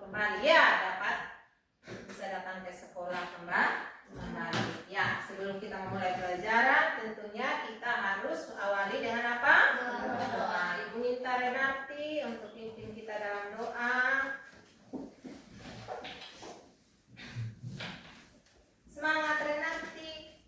kembali ya, dapat bisa datang ke sekolah kembali. Ya, sebelum kita memulai pelajaran, tentunya kita harus awali dengan apa? Doa. Ibu minta Renati untuk pimpin kita dalam doa. Semangat Renati.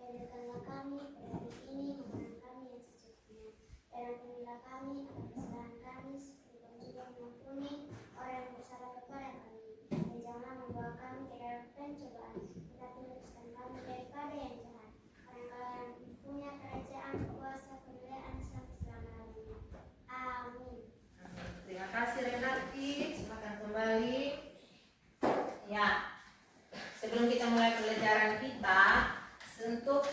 Berikanlah kami pada hari ini makanan kami yang secukupnya, dan ampunilah kami atas kesalahan kami seperti kami juga mengampuni orang yang bersalah kepada kami, dan janganlah membawa kami ke dalam pencobaan, tetapi lepaskan kami daripada yang jahat, karena Kau yang punya kerajaan, kuasa, kemuliaan sampai selama-lamanya. Amin. Terima kasih Renati, silakan kembali. Ya, sebelum kita mulai pelajaran kita, untuk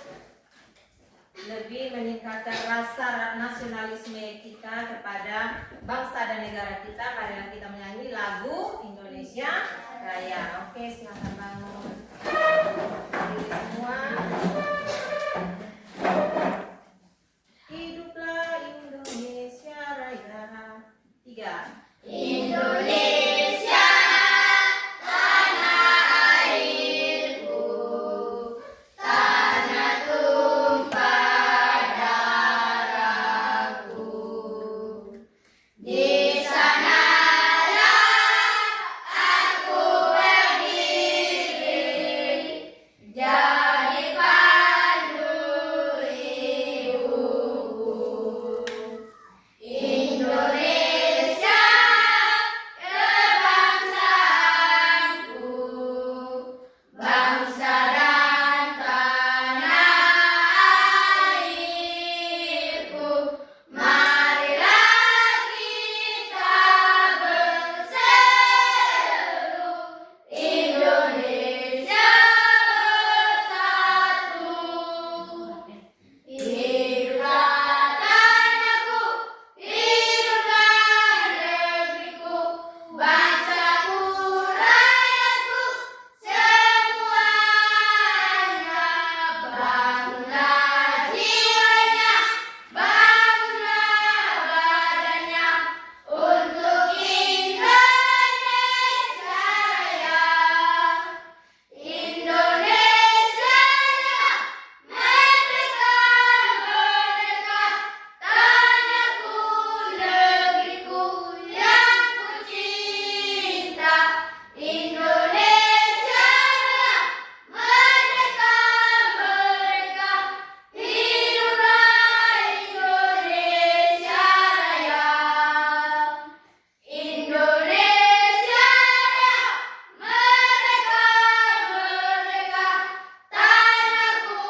lebih meningkatkan rasa nasionalisme kita kepada bangsa dan negara kita, marilah kita menyanyi lagu Indonesia Raya. Oke, silakan bangun. Berdiri semua. Hiduplah Indonesia Raya. 3. Indonesia, tanah airku, tanah tumpah darahku. Di sanalah aku berdiri, jadi pandu ibuku. Indonesia, kebangsaanku, bangsa dan tanah airku. Marilah kita berseru, Indonesia bersatu. Hiduplah tanahku, hiduplah negeriku, bangsaku, rakyatku, semuanya. Bangunlah jiwanya, bangunlah badannya, untuk Indonesia Raya. Indonesia Raya, merdeka, merdeka, tanahku, negeriku yang kucinta. Indonesia Raya, merdeka, merdeka, hiduplah Indonesia Raya. Indonesia Raya, merdeka, merdeka, tanahku,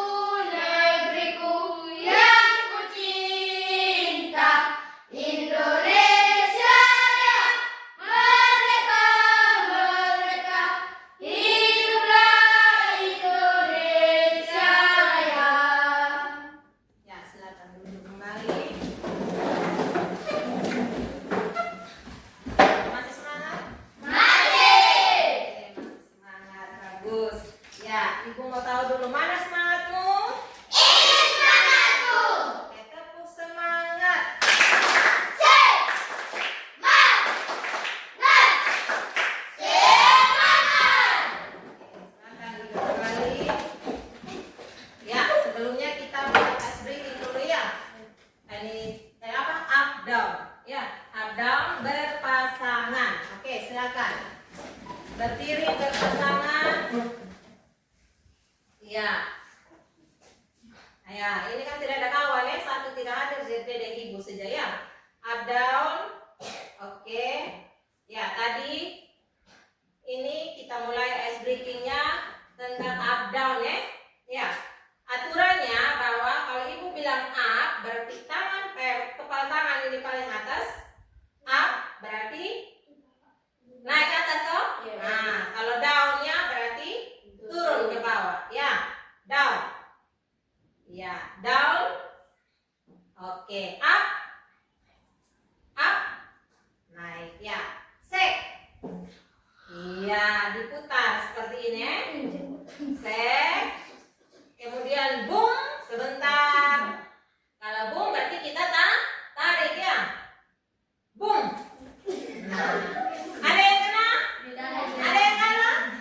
negeriku yang kucinta. Indonesia Raya, merdeka, merdeka, hiduplah Indonesia Raya. Ya, silakan duduk kembali. Masih semangat? Masih. Oke, masih semangat, bagus. Ya, Ibu mau tahu dulu mana semangatmu? Ini semangatku. Oke, tepuk semangat. Semangat. Semangat. Silakan duduk kembali. Ya, sebelumnya kita buat ice breaking dulu ya. Ini apa? Up down. Ya, up down berpasangan. Oke, silakan. Berdiri berpasangan. Ya. Nah, ya, ini kan tidak ada kawan ya, satu tidak hadir, jadi ibu saja ya. Up down. Oke. Ya, tadi ini kita mulai ice breakingnya tentang up down ya. Ya. Aturannya bahwa kalau ibu bilang up berarti kepala tangan ini paling atas. Up berarti naik ke atas toh? Nah, kalau downnya berarti turun ke bawah. Ya, down. Ya, down. Oke, up. Up. Naik ya. Shake. Iya, diputar. sebentar seperti ini. Set. Kemudian bung sebentar. Kalau bung berarti kita tarik ya. Bung. Nah. Ada yang kena? Ada yang kena?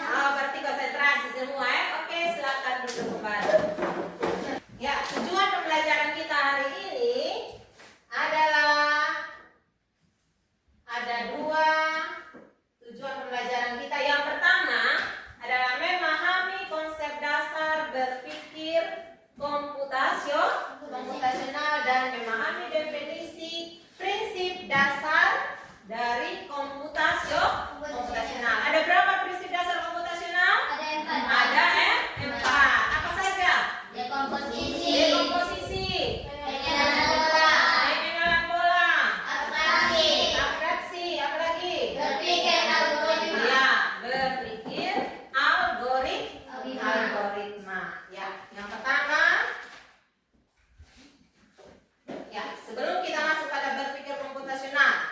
Oh, berarti konsentrasi semua ya. Oke, silakan duduk kembali. Ya, tujuan pembelajaran kita hari ini adalah ada dua tujuan pembelajaran kita. Yang pertama adalah memahami konsep dasar berpikir komputasional dan memahami definisi prinsip dasar dari komputasional. Ada berapa prinsip dasar komputasional? Ada empat. Apa saja? Dekomposisi, pengenalan pola, abstraksi, apa lagi? Ya, berpikir algoritma. Ya, yang pertama. Ya, sebelum kita masuk pada berpikir komputasional,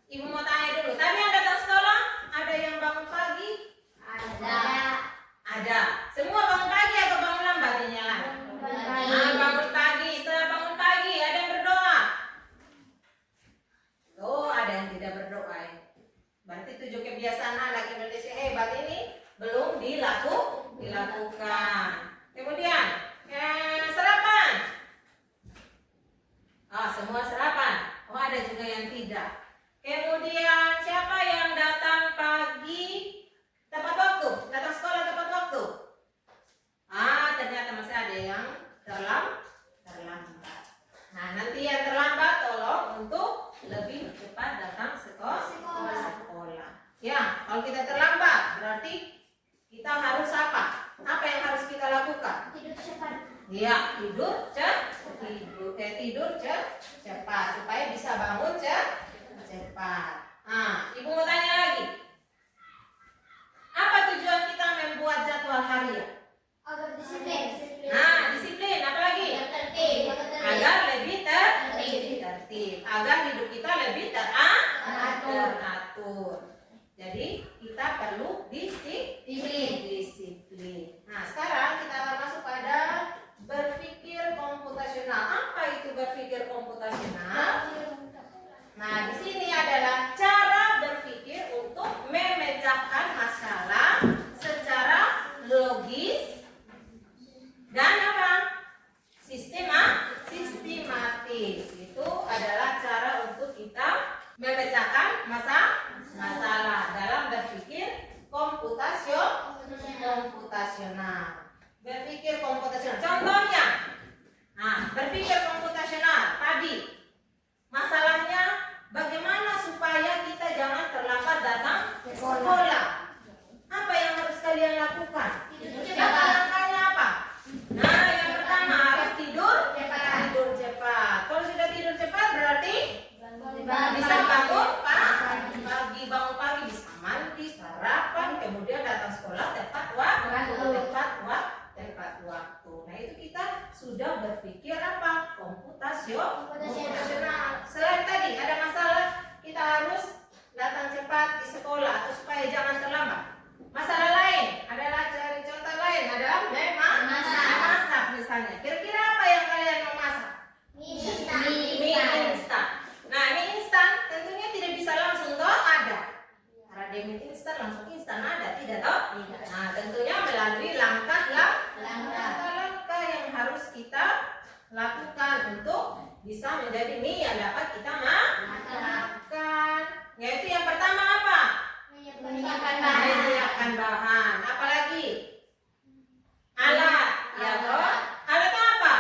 Ibu mau tanya dulu. Tadi yang datang sekolah, ada yang bangun pagi? Ada. Semua bangun pagi atau bangun lambat ini lah? Bangun pagi. Setelah bangun pagi, ada yang berdoa? Oh, ada yang tidak berdoa ya. Berarti 7 kebiasaan anak Indonesia hebat ini belum dilakukan. Kemudian, sarapan. Semua sarapan. Oh, ada juga yang tidak. Kemudian, siapa yang datang pagi tepat waktu? Datang sekolah tepat waktu? Ternyata masih ada yang terlambat. Nah, nanti yang terlambat tolong untuk lebih cepat datang sekolah. Ya, kalau kita terlambat berarti kita harus apa? Apa yang harus kita lakukan? Ya, tidur cepat supaya bisa bangun cepat. Ibu mau tanya lagi. Apa tujuan kita membuat jadwal harian? Disiplin. Apa lagi? Agar lebih tertib. Agar hidup kita lebih teratur. Jadi kita perlu disiplin. Nah, sekarang kita akan masuk pada berpikir komputasional. Apa itu berpikir komputasional? Nah, di sini adalah cara berpikir untuk memecahkan masalah secara logis dan apa? Sistematis. Itu adalah cara untuk kita memecahkan masalah dalam berpikir komputasional. Berpikir komputasional. Contohnya, berpikir komputasional tadi masalahnya bagaimana supaya kita jangan terlambat datang sekolah. Apa yang harus kalian lakukan? Langkahnya apa? Nah, yang pertama harus tidur cepat. Kalau sudah tidur cepat berarti bisa bangun pagi, bisa mandi, sarapan, kemudian datang sekolah tepat waktu. Nah, itu kita sudah berpikir apa? Komputasional. Selain tadi ada masalah, kita harus datang cepat di sekolah atau supaya jangan terlambat. Masalah lain adalah cari contoh lain adalah memasak misalnya. Kira-kira apa yang kalian mau masak? Mie instan. Nah, mie instan tentunya tidak bisa langsung ada. Karena mie instan langsung instan ada, tidak toh? Nah, tentunya melalui langkah-langkah yang harus kita lakukan untuk bisa menjadi mie yang dapat kita makan. Yaitu yang pertama apa? Menyiapkan bahan. Apalagi? Alat. Ya toh? Alatnya apa?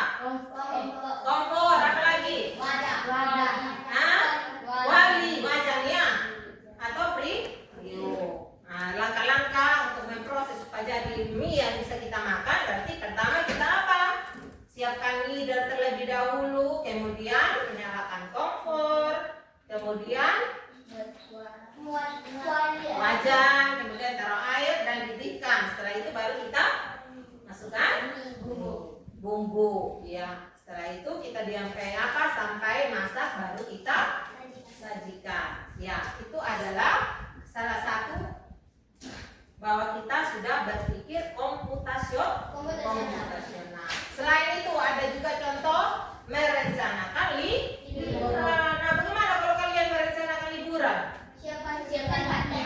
Kompor. Apalagi? Wali wajannya atau periuk. Langkah-langkah untuk memproses supaya jadi mie yang bisa kita makan. Berarti pertama kita apa? Siapkan mie terlebih dahulu, kemudian menyalakan kompor, kemudian wajan, kemudian taruh air dan didihkan. Setelah itu baru kita masukkan bumbu. Ya, setelah itu kita diam sampai masak baru kita sajikan. Ya, itu adalah salah satu bahwa kita sudah berpikir komputasional. Selain itu ada juga contoh merencanakan liburan. Nah, bagaimana kalau kalian merencanakan liburan?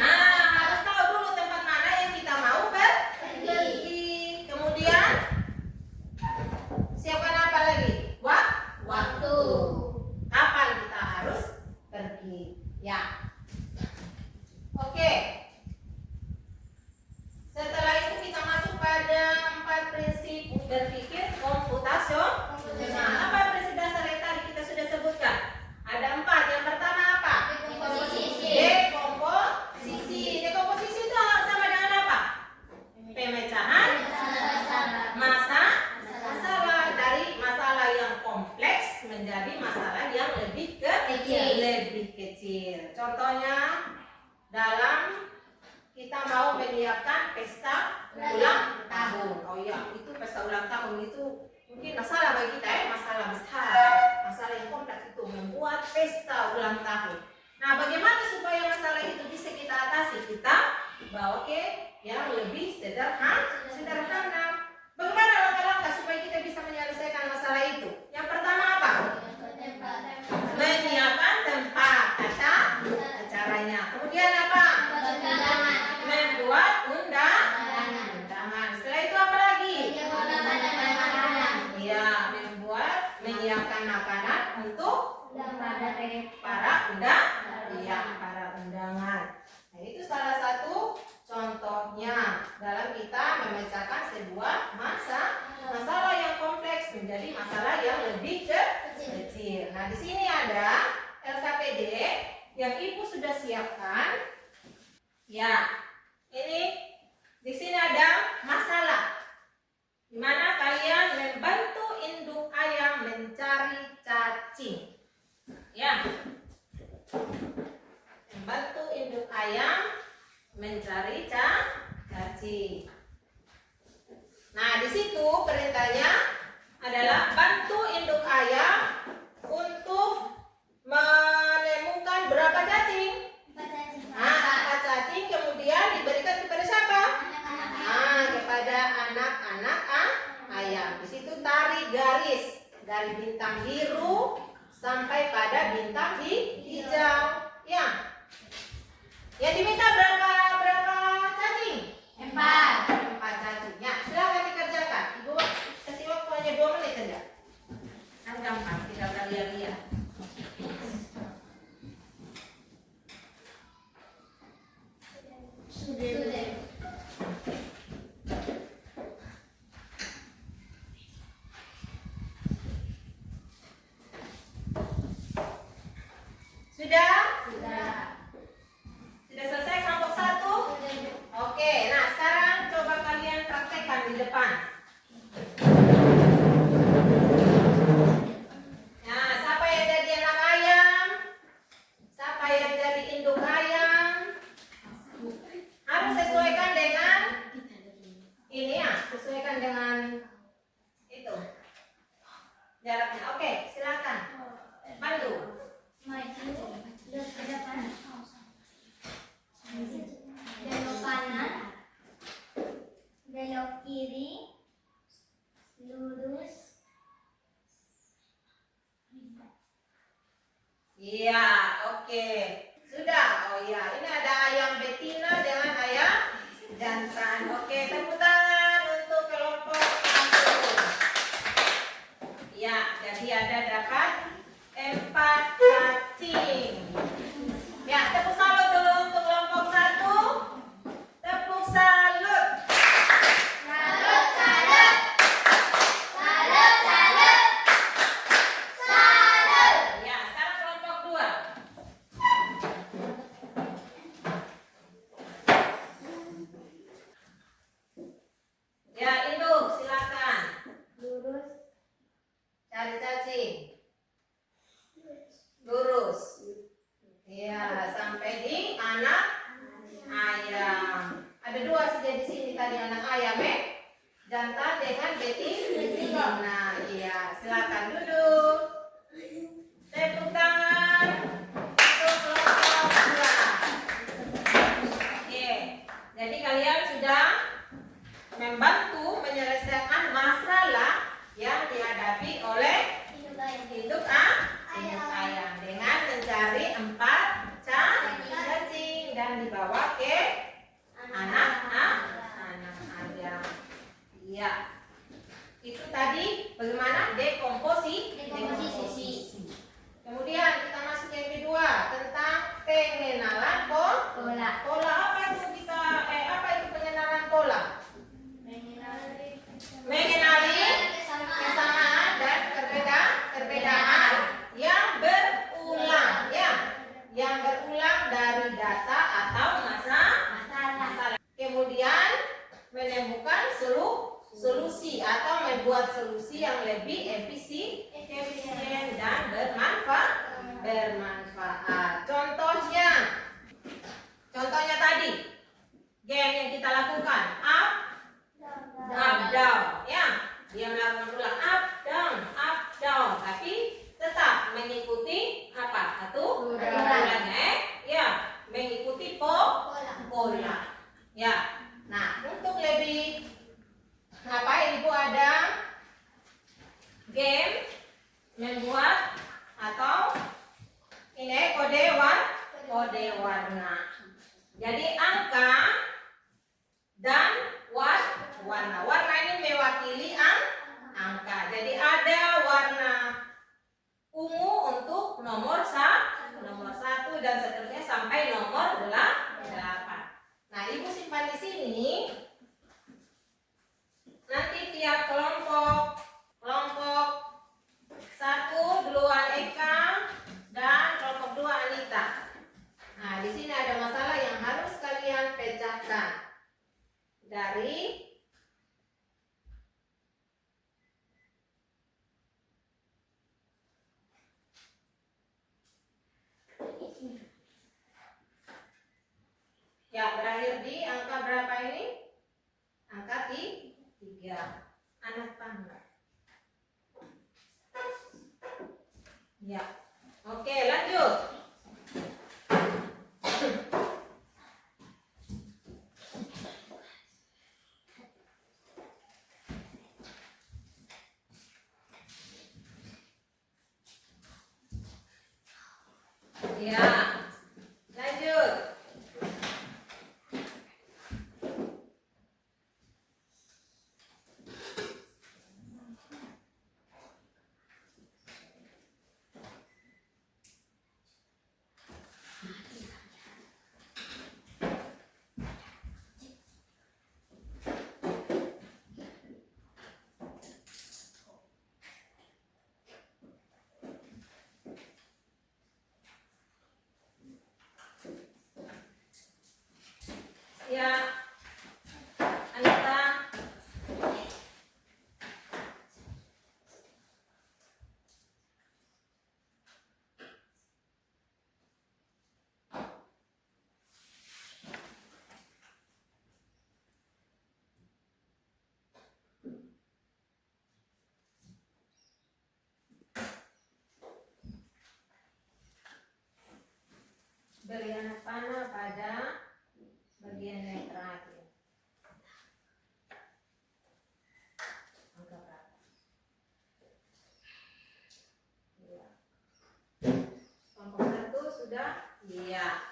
Nah, harus tahu dulu tempat mana yang kita mau pergi. Kemudian siapkan apa lagi? Waktu. Kapan kita harus pergi? Ya. Oke. Setelah itu kita masuk pada 4 prinsip berpikir komputasional. Apa prinsip dasar yang tadi kita sudah sebutkan? Ada 4. Yang pertama apa? Dekomposisi. Dekomposisi itu sama dengan apa? Pemecahan masalah dari masalah yang kompleks menjadi masalah yang lebih kecil. Contohnya dalam kita mau menyiapkan pesta ulang tahun. Oh iya, itu pesta ulang tahun itu mungkin masalah bagi kita ya, masalah besar, masalah yang kompleks itu membuat pesta ulang tahun. Nah, bagaimana supaya masalah itu bisa kita atasi? Kita bawa ke yang lebih sederhana. Bagaimana langkah-langkah supaya kita bisa menyelesaikan masalah itu? Yang pertama apa? Menyiapkan tempat acaranya. Kemudian apa? Membuat undangan. Setelah itu apa lagi? Ya, menyiapkan makanan untuk para undangan. Nah, itu salah satu contohnya dalam kita memecahkan sebuah masalah yang kompleks menjadi masalah yang lebih kecil. Nah, di sini ada LKPD yang Ibu sudah siapkan. Ya, ini di sini ada masalah di mana kalian membantu induk ayam mencari cacing. Ya, membantu induk ayam mencari cacing. Nah, di situ perintahnya adalah bantu induk ayam untuk menemukan berapa cacing. Nah, cacing kemudian diberikan kepada siapa? Kepada anak-anak ayam. Di situ tarik garis dari bintang biru sampai pada bintang hijau. Ya. Yang diminta berapa cacing? 4 cacing. Ya, silakan dikerjakan. Ibu kasih waktu hanya 2 menit saja. Kan gampang, tinggal kalian lihat. Sudah? Sudah selesai kelompok 1? Oke, nah sekarang coba kalian praktekkan di depan. Nah, siapa yang jadi anak ayam? Siapa yang jadi induk ayam? Harus sesuaikan dengan ini ya, sesuaikan dengan itu jaraknya. Oke, silakan. Bantu. Belok kanan, belok kiri, lurus. Iya, oke. Sudah. Oh iya, ini ada ayam betina dengan ayam jantan. Oke, tepuk tangan untuk kelompok 1. Ya, jadi ada dapat 4 cacing. Ya, tepuk salut dulu untuk kelompok 1. Tepuk salut. Salut, salut. Salut, salut. Salut. Ya, sekarang kelompok 2. Ya, induk, silakan. Lurus. Cari cacing. Lurus. Ya, sampai di anak ayam. Ada 2 saja di sini tadi anak ayam jantan dengan betina. Nah, iya, silakan duduk. Tepuk tangan untuk kelompok 2. Oke. Jadi kalian dihadapi oleh hidup ayam dengan mencari 4 cacing dan dibawa ke anak ayam. Iya. Itu tadi bagaimana dekomposisi. Kemudian kita masuk yang kedua tentang pengenalan pola. Pola apa itu apa itu pengenalan pola? Mengenali kesamaan dan perbedaan yang berulang, ya, yang berulang dari data atau masalah. Kemudian menemukan solusi atau membuat solusi yang lebih efisien dan bermanfaat. Contohnya tadi game yang kita lakukan up down, ya, dia melakukan ulang up down, tapi tetap mengikuti apa? Aturannya, ya, mengikuti pola, ya. Nah, untuk lebih Ibu ada game membuat atau ini kode warna. Jadi angka dan warna. Warna ini mewakili angka. Jadi ada warna ungu untuk nomor 1 dan seterusnya sampai nomor 8. Nah, Ibu simpan di sini. Nanti tiap kelompok 1 duluan Eka dan kelompok 2 Anita. Nah, di sini ada masalah yang harus kalian pecahkan dari ya, berakhir di angka berapa ini? Angka 3. Anak tangga. Ya. Oke, lanjut. Ya. Lanjut. Ya, Anita. Beri anak panah pada bagian yang terakhir. Angka berapa? Ya. Kelompok 1 sudah? Iya.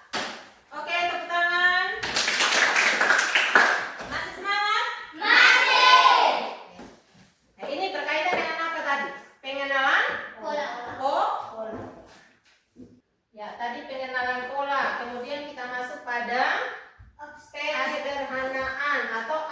Oke, tepuk tangan. Masih semangat? Masih. Nah, ini berkaitan dengan apa tadi? Pengenalan pola. Ya, tadi pengenalan pola. Kemudian kita masuk pada sederhanaan atau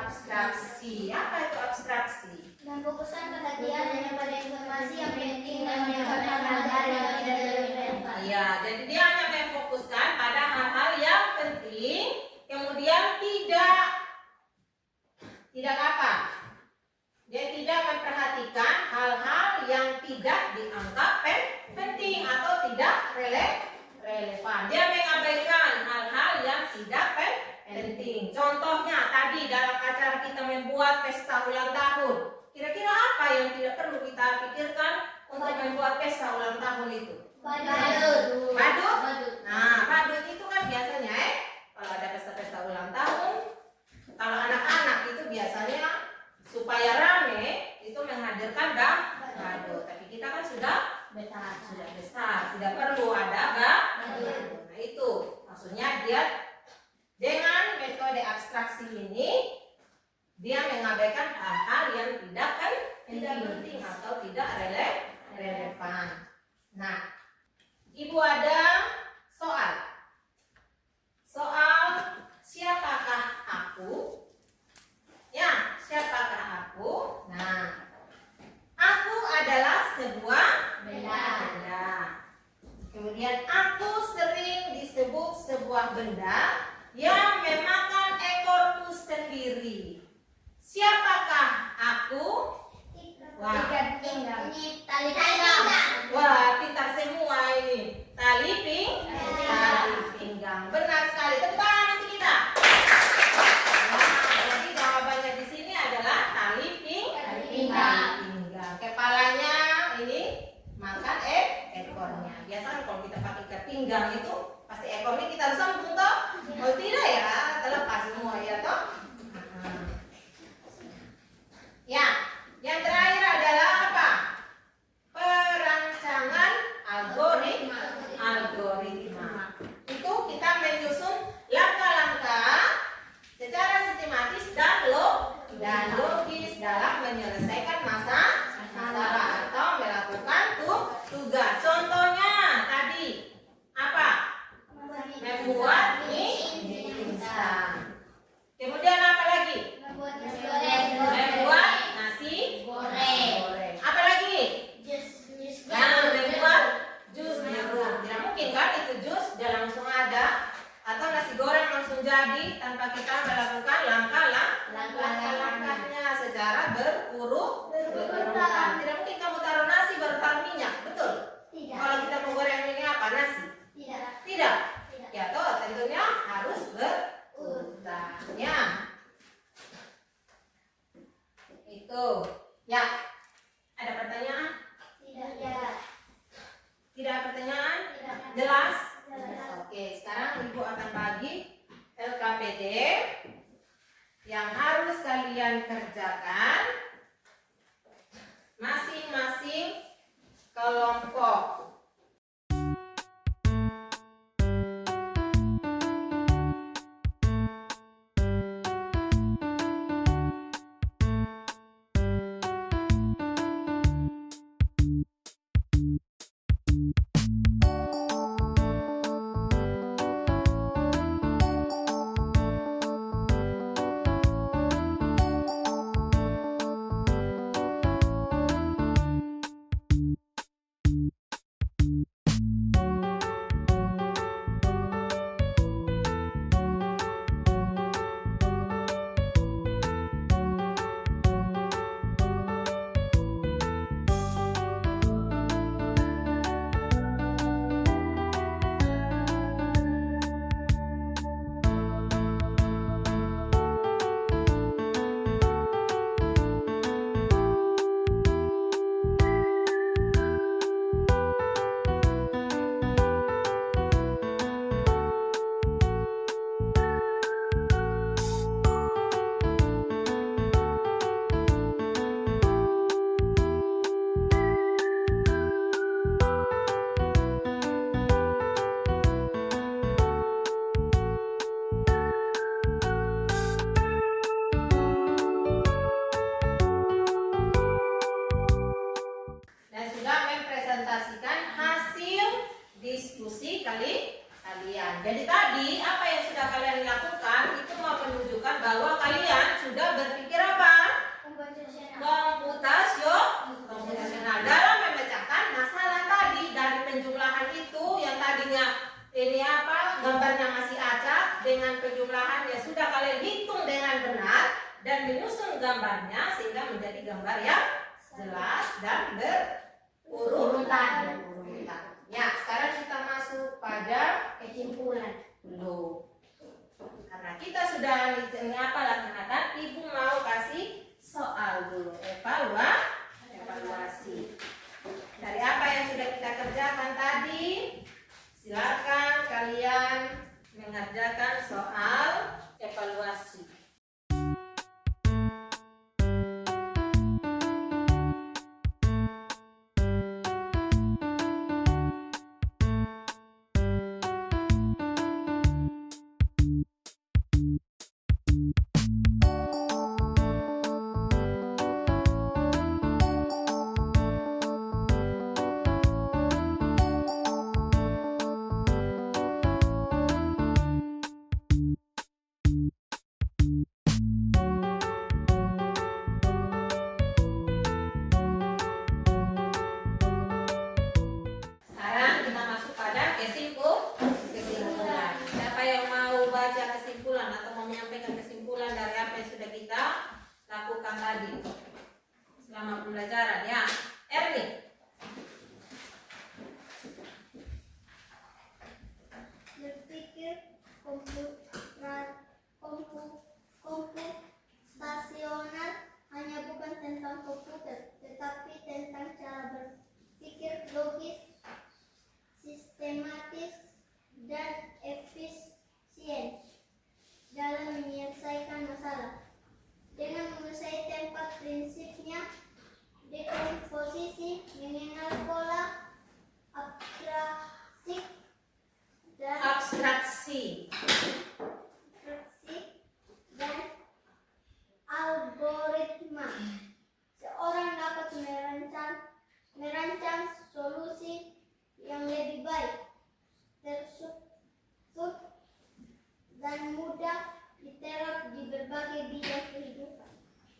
abstraksi. Apa itu abstraksi? Memfokuskan perhatian hanya pada informasi yang penting dan meninggalkan hal-hal yang tidak relevan. Iya, jadi dia hanya memfokuskan pada hal-hal yang penting, kemudian tidak apa? Dia tidak memperhatikan hal-hal yang tidak dianggap penting atau tidak relevan. Dia mengabaikan hal-hal yang tidak penting. Contohnya tadi dalam acara kita membuat pesta ulang tahun. Kira-kira apa yang tidak perlu kita pikirkan untuk membuat pesta ulang tahun itu? Badut. Nah, badut itu kan biasanya kalau ada pesta-pesta ulang tahun, kalau anak-anak itu biasanya supaya rame itu abstraksi ini dia mengabaikan hal-hal yang tidak penting atau tidak relevan. Nah, Ibu ada soal. Soal siapakah aku? Ya, siapakah aku? Nah, aku adalah sebuah benda. Kemudian aku sering disebut sebuah benda yang memakan ekorku sendiri. Siapakah aku? Wah, Ini tali pinggang. wah, pintar semua ini. Tali pinggang. Benar sekali. Tepuk tangan untuk kita. Nah, jadi jawabannya di sini adalah tali pinggang. Kepalanya ini makan ekornya. Biasanya kalau kita pakai ikat pinggang itu pasti ekornya kita harus sambung toh. Kalau tidak ya terlepas semua ya toh. Ya, yang terakhir adalah apa? Perancangan algoritma. Itu kita menyusun langkah-langkah secara sistematis dan logis dalam menyelesaikan masalah atau melakukan tugas. Contohnya tadi apa? Membuat mie instan. Kemudian apa lagi? Membuat nasi goreng. Apa lagi? Membuat jus jeruk. Tidak mungkin kan itu jus dia langsung ada, atau nasi goreng langsung jadi tanpa kita melakukan langkah-langkahnya secara berurutan. Tidak mungkin kamu taruh nasi baru taruh minyak, betul? Kalau kita mau goreng ini apa? Nasi? Tidak. Ya toh, tentunya harus berurutan. Ya. Itu. Ya. Ada pertanyaan? Tidak ada pertanyaan? Jelas? Oke, sekarang Ibu akan bagi LKPD yang harus kalian kerjakan masing-masing kelompok. Jadi tadi apa yang sudah kalian lakukan itu mau menunjukkan bahwa kalian sudah berpikir apa? Komputasional dalam memecahkan masalah tadi. Dari penjumlahan itu yang tadinya ini apa, gambarnya masih acak, dengan penjumlahan yang sudah kalian hitung dengan benar dan menyusun gambarnya sehingga menjadi gambar yang jelas dan berurutan. Ya, sekarang kita masuk pada kesimpulan dulu. Karena kita sudah apa laksanakan, Ibu mau kasih soal dulu, evaluasi. Dari apa yang sudah kita kerjakan tadi, silakan kalian mengerjakan soal evaluasi. lakukan tadi selama pembelajaran ya. Erni. Berpikir komputasional hanya bukan tentang komputer, tetapi tentang cara berpikir logis, sistematis, dan efisien dalam menyelesaikan masalah. Dengan menguasai tempat prinsipnya, dekomposisi, mengenal pola, Abstraksi. dan algoritma, seorang dapat merancang solusi yang lebih baik, terstruktur, dan mudah diterap di berbagai bidang kehidupan.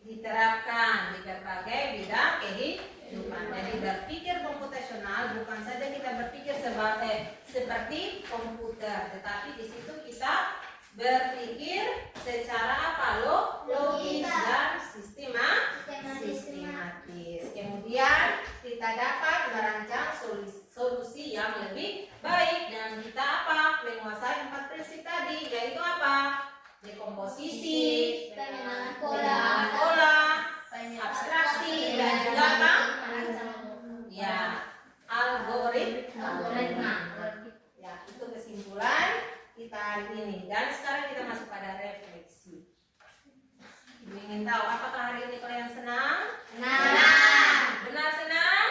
Diterapkan di berbagai bidang kehidupan. Jadi berpikir komputasional bukan saja kita berpikir seperti komputer, tetapi di situ kita berpikir secara apa? Logis dan sistematis. Kemudian kita dapat merancang solusi yang lebih baik dan kita apa? Menguasai 4 prinsip tadi, yaitu apa? Dekomposisi, Pengenalan pola, abstraksi, dan juga apa? Ya, algoritma. Ya, itu kesimpulan kita hari ini. Dan sekarang kita masuk pada refleksi. Ibu ingin tahu apakah hari ini kalian senang? Benar senang?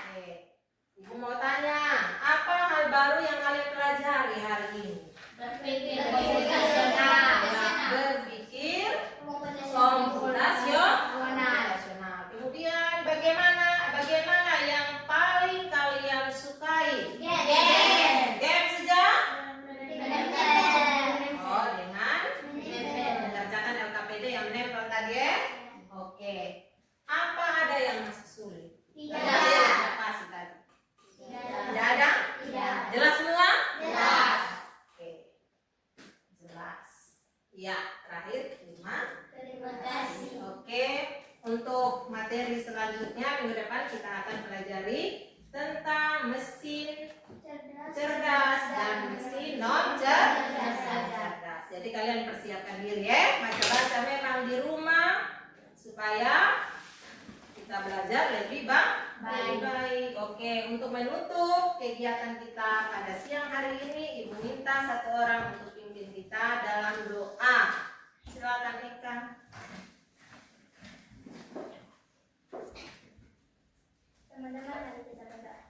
Oke. Ibu mau tanya, apa hal baru yang kalian pelajari hari ini? Berpikir komputasional. Kemudian bagaimana yang paling kalian sukai? Game saja? Oh, dengan mengerjakan LKPD yang menempel tadi ya? Oke. Apa ada yang masih sulit? Tidak pasti tadi. Tidak ada? Jelas semua? Oke. Jelas. Ya, terakhir Terima kasih. Oke, untuk materi selanjutnya minggu depan kita akan pelajari tentang mesin cerdas dan mesin non cerdas. Jadi kalian persiapkan diri ya, baca-baca memang di rumah supaya kita belajar lebih baik. Oke, untuk menutup kegiatan kita pada siang hari ini, Ibu minta satu orang untuk pimpin kita dalam doa. Silakan Eka. Teman-teman, mari kita berdoa.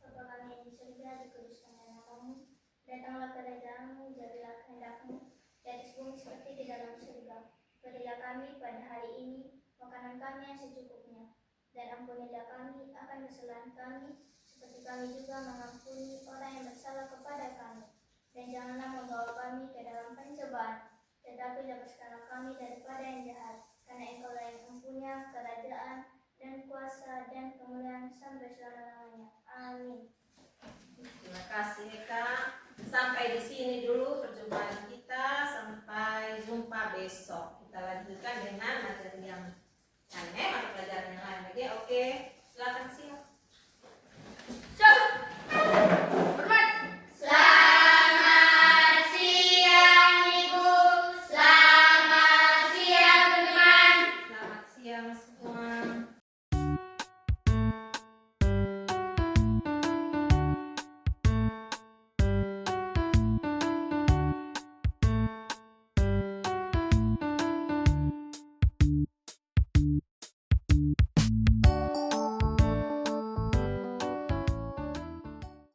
Bapa kami yang di surga, dikuduskanlah namamu. Datanglah kerajaanmu, jadilah kehendakmu di atas bumi seperti di dalam surga. Berilah kami pada hari ini makanan kami yang secukupnya, dan ampunilah kami akan kesalahan kami, seperti kami juga mengampuni orang yang bersalah kepada kami. Dan janganlah membawa kami ke dalam pencobaan, tetapi lepaskanlah kami daripada yang jahat, karena Engkaulah yang mempunyai kerajaan dan kuasa dan kemuliaan sampai selama-lamanya. Amin. Terima kasih Eka. Sampai di sini dulu perjumpaan kita. Sampai jumpa besok. Kita lanjutkan dengan materi yang lain, atau pelajaran yang lain lagi. Oke, silakan siap.